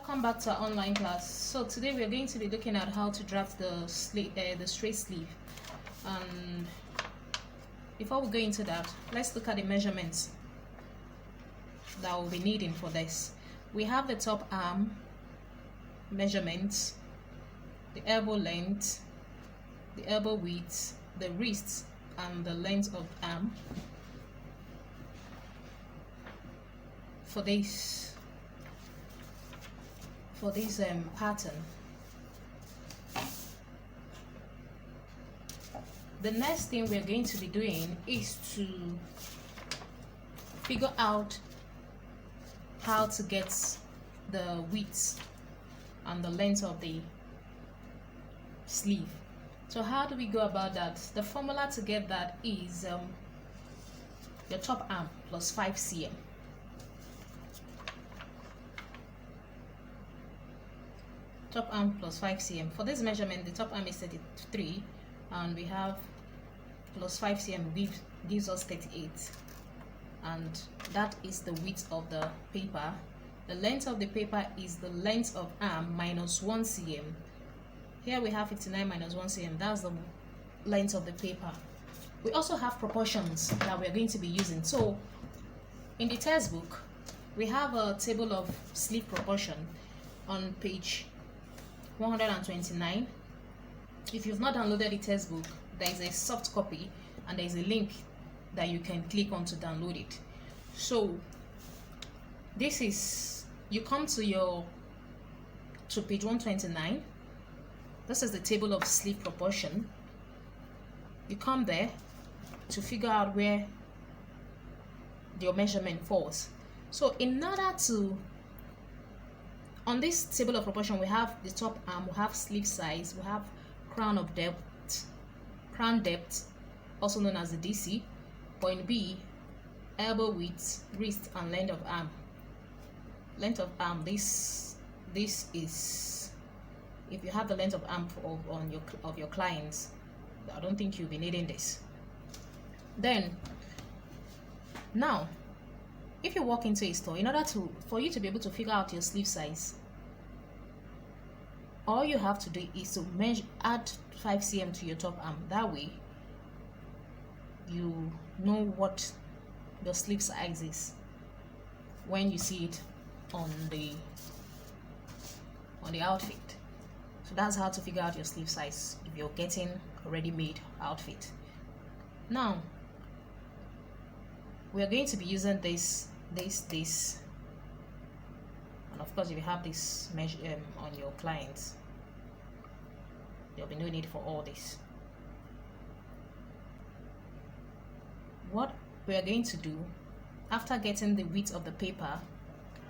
welcome back to our online class. So today we are going to be looking at how to draft the straight sleeve. And before we go into that, let's look at the measurements that we'll be needing for this. We have the top arm measurements, the elbow length, the elbow width, the wrist, and the length of arm for this pattern. The next thing we're going to be doing is to figure out how to get the width and the length of the sleeve. So how do we go about that? The formula to get that is your top arm plus 5 cm. Top arm plus 5 cm. For this measurement, the top arm is 33 and we have plus 5 cm gives us 38, and that is the width of the paper. The length of the paper is the length of arm minus 1 cm. Here we have 59 minus 1 cm. That's the length of the paper. We also have proportions that we're going to be using. So in the textbook we have a table of sleeve proportion on page 129. If you've not downloaded the textbook, there is a soft copy and there is a link that you can click on to download it. So this is, you come to page 129. This is the table of sleeve proportion. You come there to figure out where your measurement falls. So in order to, on this table of proportion, we have the top arm, we have sleeve size, we have crown depth, also known as the DC. Point B, elbow width, wrist, and length of arm. Length of arm, this is, if you have the length of arm of your clients, I don't think you'll be needing this. Then now, if you walk into a store, in order for you to be able to figure out your sleeve size, all you have to do is to add 5 cm to your top arm. That way you know what your sleeve size is when you see it on the outfit. So that's how to figure out your sleeve size if you're getting a ready-made outfit. Now we are going to be using this, and of course if you have this measure on your clients, there'll be no need for all this. What we are going to do after getting the width of the paper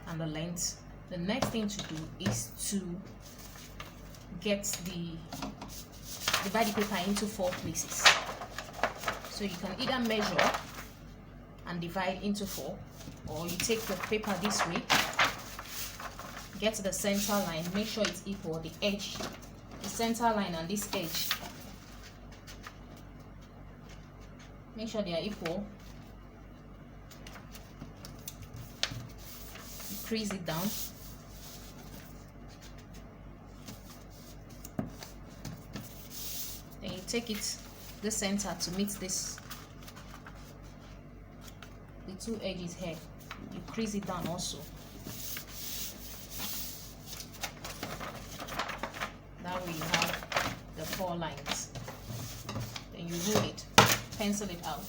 and the length, the next thing to do is to divide the paper into 4 places. So you can either measure and divide into 4, or you take the paper this way, get to the center line, make sure it's equal, the edge, the center line and this edge, make sure they are equal, crease it down, then you take it the center to meet this, the 2 edges here, you crease it down also. That way you have the 4 lines. Then you roll it, pencil it out.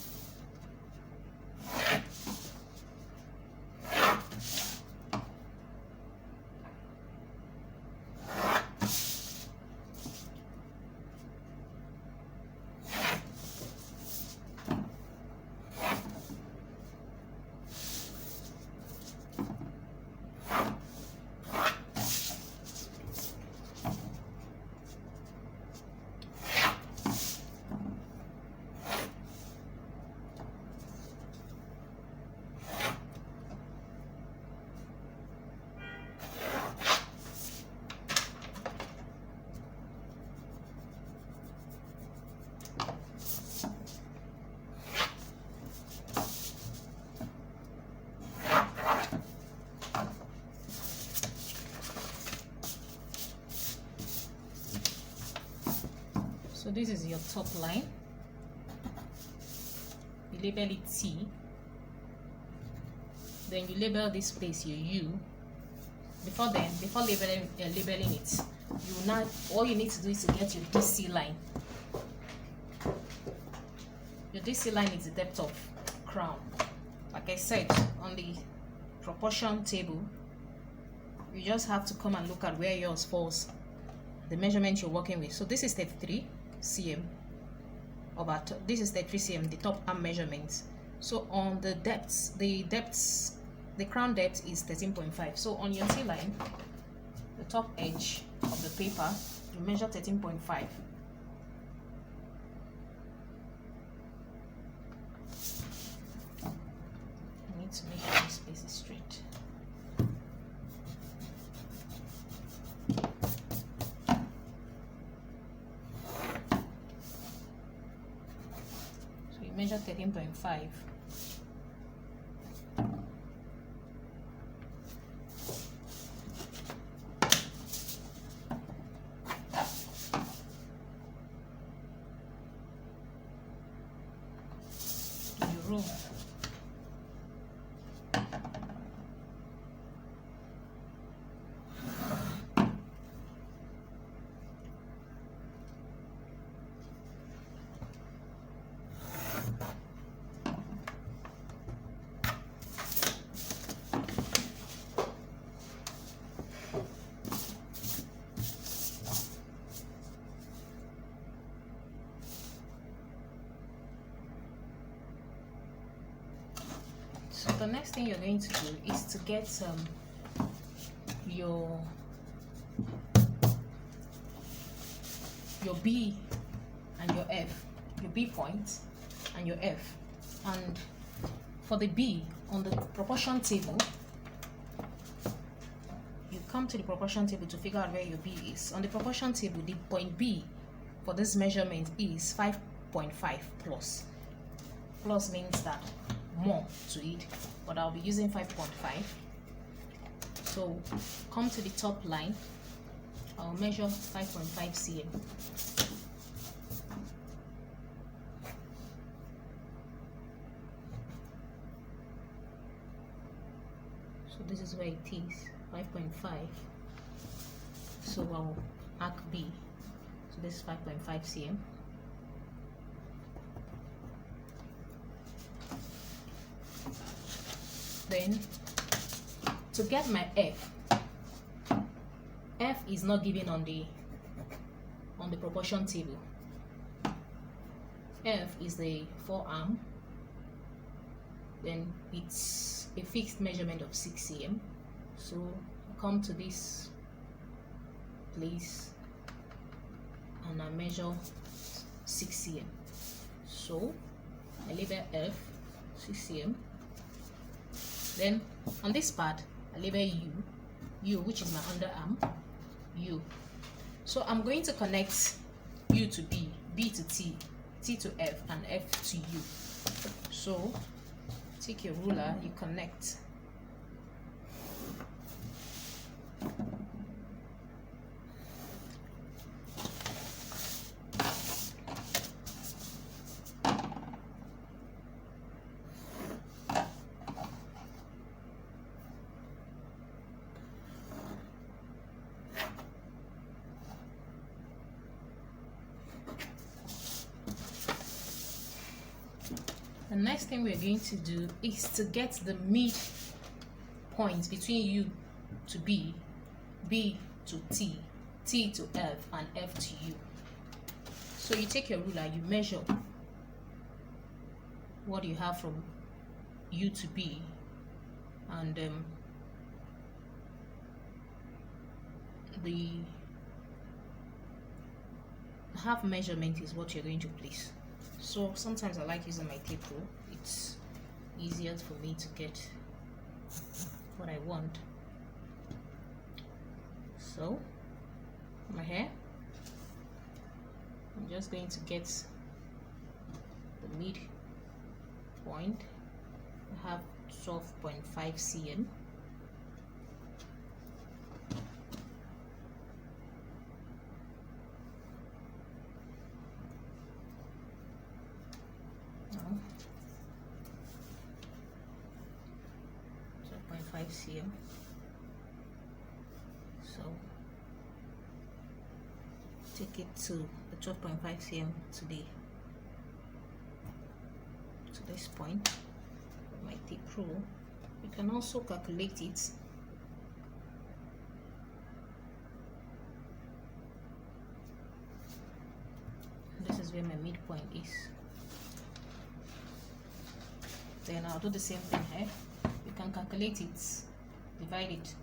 So this is your top line. You label it T. Then you label this place your U. Before labeling it, all you need to do is to get your DC line. Your DC line is the depth of crown. Like I said, on the proportion table, you just have to come and look at where yours falls, the measurement you're working with. So this is 33 cm this is 33 cm, the top arm measurements. So on the depths, the crown depth is 13.5. So on your T line, the top edge of the paper, you measure 13.5. I need to make sure this space is straight. So you measure 13.5. Room. So the next thing you're going to do is to get your B and your F, your B point and your F. And for the B, on the proportion table, you come to the proportion table to figure out where your B is. On the proportion table, the point B for this measurement is 5.5 plus. Plus means that more to it, but I'll be using 5.5. So come to the top line, I'll measure 5.5 cm. So this is where it is, 5.5. So I'll arc B. So this is 5.5 cm. Then to get my F is not given on the proportion table. F is the forearm, then it's a fixed measurement of 6 cm. So I come to this place and I measure 6 cm. So I label F 6 cm. Then on this part, I label U, which is my underarm, U. So I'm going to connect U to B, B to T, T to F, and F to U. So take your ruler, you connect. The next thing we're going to do is to get the mid point between U to B, B to T, T to F, and F to U. So you take your ruler, you measure what you have from U to B, and the half measurement is what you're going to place. So sometimes I like using my tape rule. It's easier for me to get what I want. So my hair, I'm just going to get the mid point. I have 12.5 cm. cm. So take it to the 12.5 cm to this point with my tape rule. You can also calculate it. This is where my midpoint is. Then I'll do the same thing here. You can calculate it, divide it.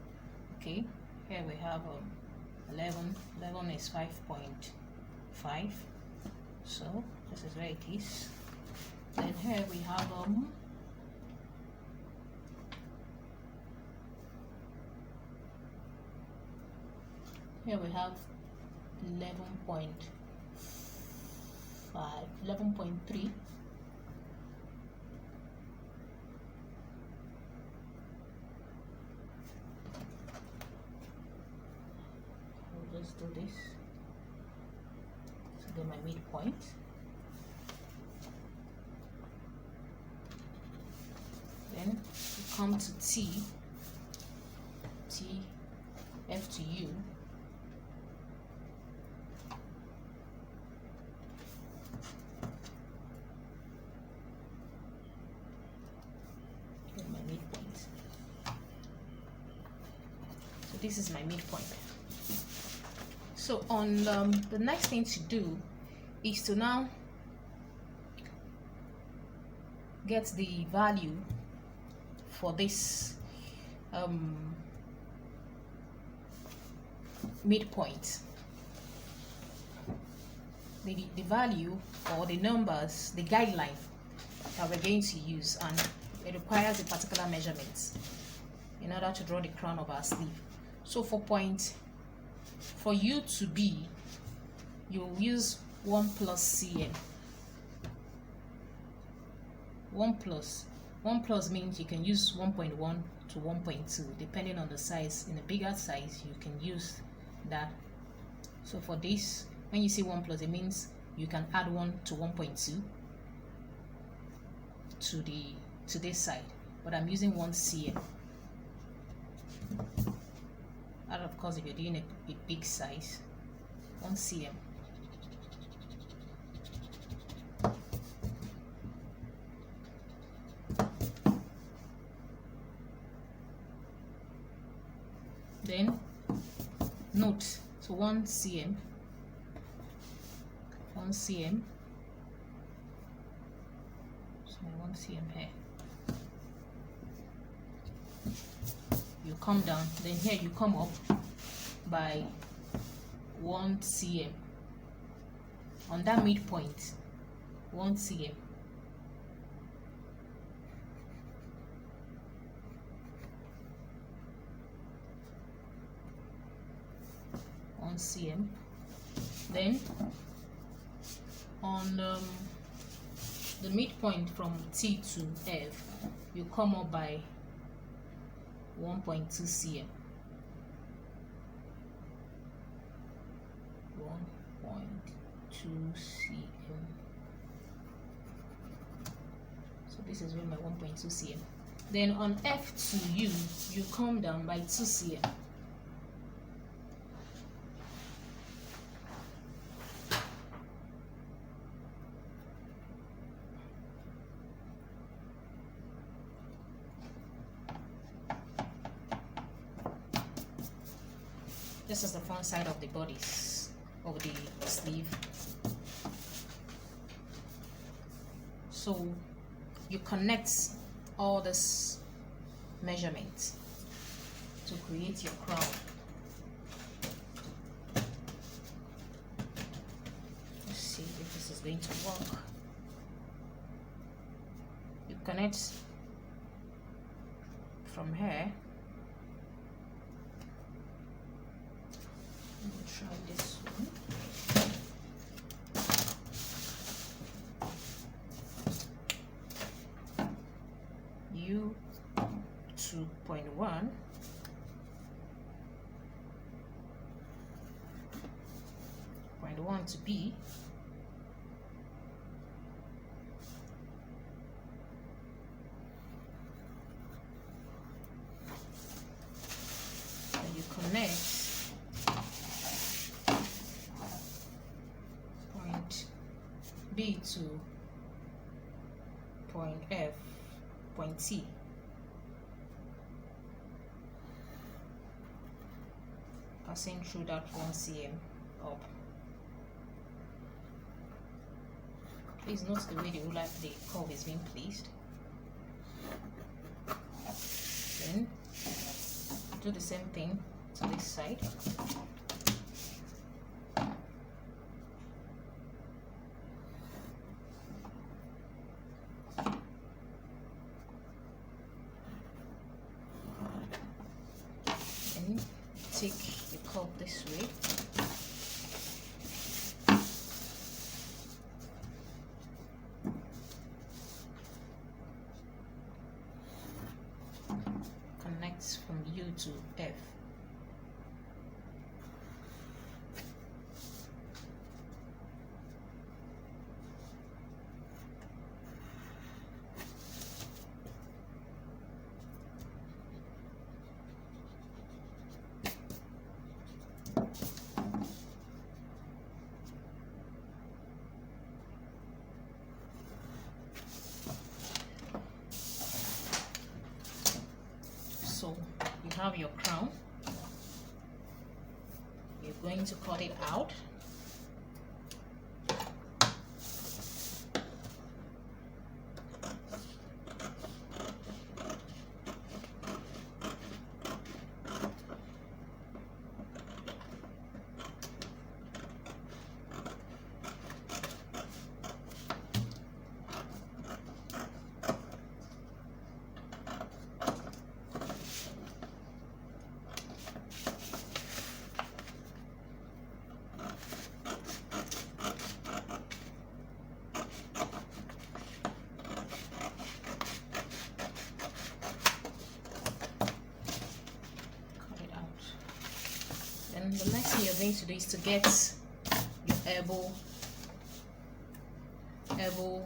Okay, here we have 11 is 5.5, so this is where it is. Then here we have here we have 11.5, 11.3. Let's do this to get my midpoint. Then you come to F to U. Get my midpoint. So this is my midpoint. So on the next thing to do is to now get the value for this midpoint. The value or the numbers, the guideline that we're going to use, and it requires a particular measurement in order to draw the crown of our sleeve. So for you to be, you'll use 1 plus cm. 1 plus means you can use 1.1 to 1.2 depending on the size. In a bigger size you can use that. So for this, when you see 1 plus, it means you can add 1 to 1.2 to this side, but I'm using 1 cm. And of course, if you're doing a big size, 1 cm. Then note, so 1 cm, 1 cm, so 1 cm here. You come down, then here you come up by 1 cm on that midpoint. 1 cm. cm. Then on the midpoint from T to F, you come up by 1.2 cm. 1.2 cm. So this is where my 1.2 cm. Then on F to U, you come down by 2 cm. This is the front side of the bodice of the sleeve. So you connect all this measurement to create your crown. Let's see if this is going to work. You connect from here. Try this one. U 2.1 to B, B to point F, point T. Passing through that 1 cm up. Please note the way the curve is being placed. Then do the same thing to this side. And take the curve this way. Connects from U to F. So you have your crown. You're going to cut it out. And the next thing you're going to do is to get your elbow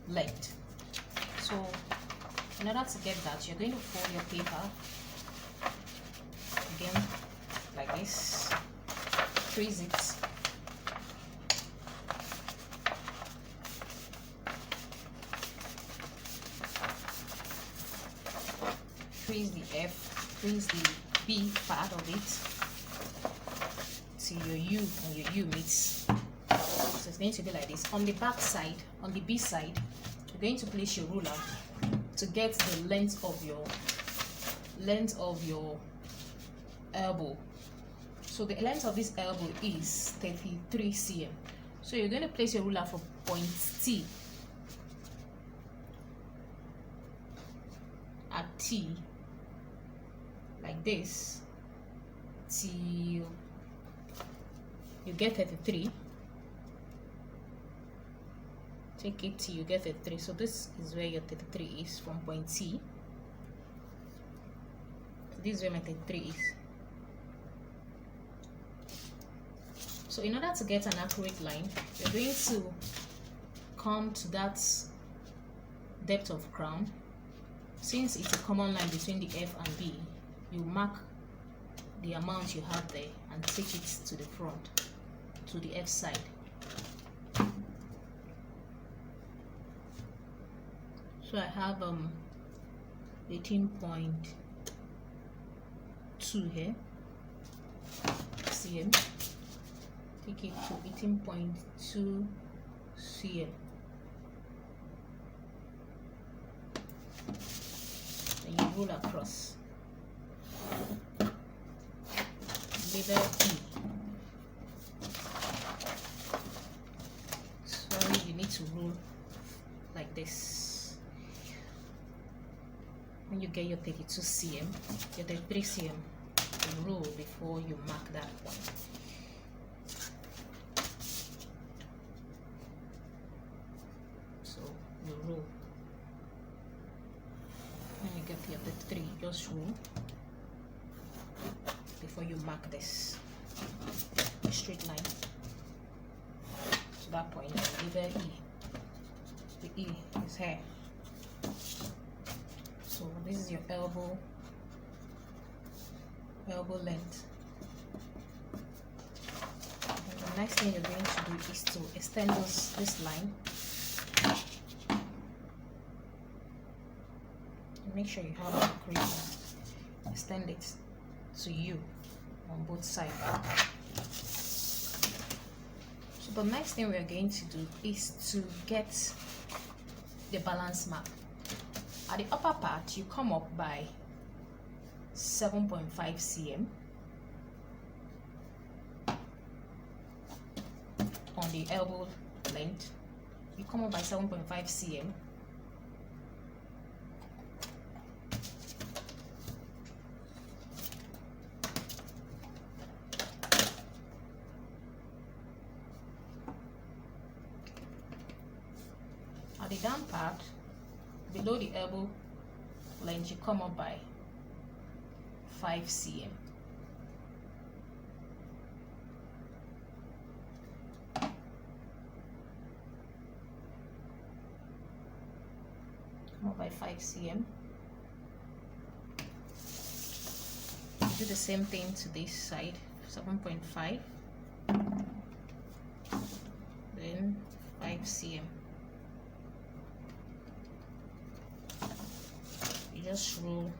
length. So in order to get that, you're going to fold your paper again like this, crease it, crease the F, crease the B part of it till your U and your U meets. So it's going to be like this. On the back side, on the B side, you're going to place your ruler to get the length of your elbow. So the length of this elbow is 33 cm. So you're going to place your ruler for point T at T like this till you get 33. Take it till you get 33. So this is where your 33 is, from point T. So this is where my 33 is. So in order to get an accurate line, you're going to come to that depth of crown. Since it's a common line between the F and B, you mark the amount you have there and take it to the front, to the F side. So I have 18.2 here cm. Take it to 18.2 cm. Then you roll across. Lever E. Sorry, you need to roll like this. When you get your 32 cm, your 33 cm, you roll before you mark that point. So you roll. When you get your 33, just roll before you mark this straight line to that point. Lever E. The E is here. So this is your elbow length. And the next thing you're going to do is to extend this line. Make sure you have a crease. Extend it to you on both sides. So the next thing we're going to do is to get the balance mark. At the upper part, you come up by 7.5 cm. On the elbow length, you come up by 7.5 cm. At the down part, below the elbow length, you come up by 5 cm. Come up by 5 cm. Do the same thing to this side, 7.5, then 5 cm. You just roll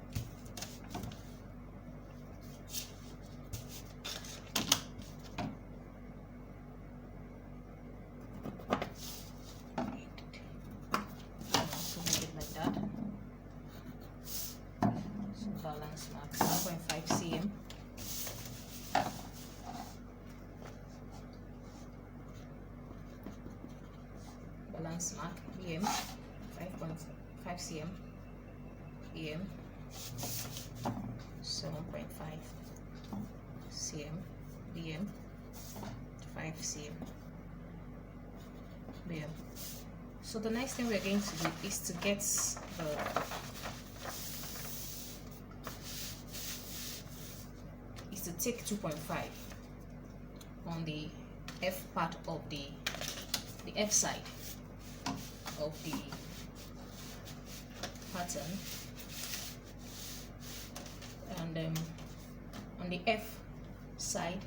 balance mark 7.5 cm. Balance mark BM 5.5 cm. BM 7.5 cm. BM 5 cm. BM. So the next thing we're going to do is to get to take 2.5 on the F part of the F side of the pattern, and on the F side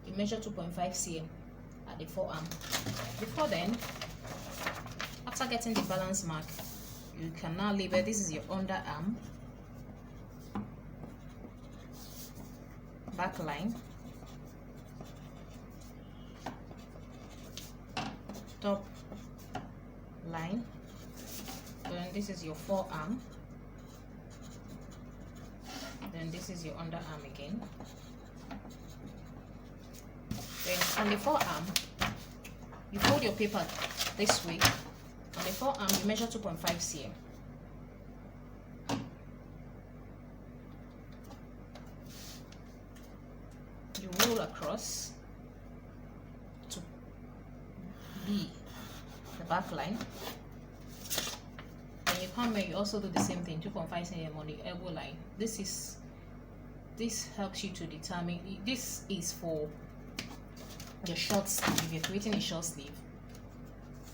you measure 2.5 cm at the forearm. Before then, after getting the balance mark, you can now label this is your underarm, back line, top line, then this is your forearm, then this is your underarm again. Then on the forearm, you fold your paper this way. On the forearm, you measure 2.5 cm. You roll across to B, the back line. When you come here, you also do the same thing, 2.5 cm on the elbow line. This helps you to determine, this is for the short sleeve. If you're creating a short sleeve,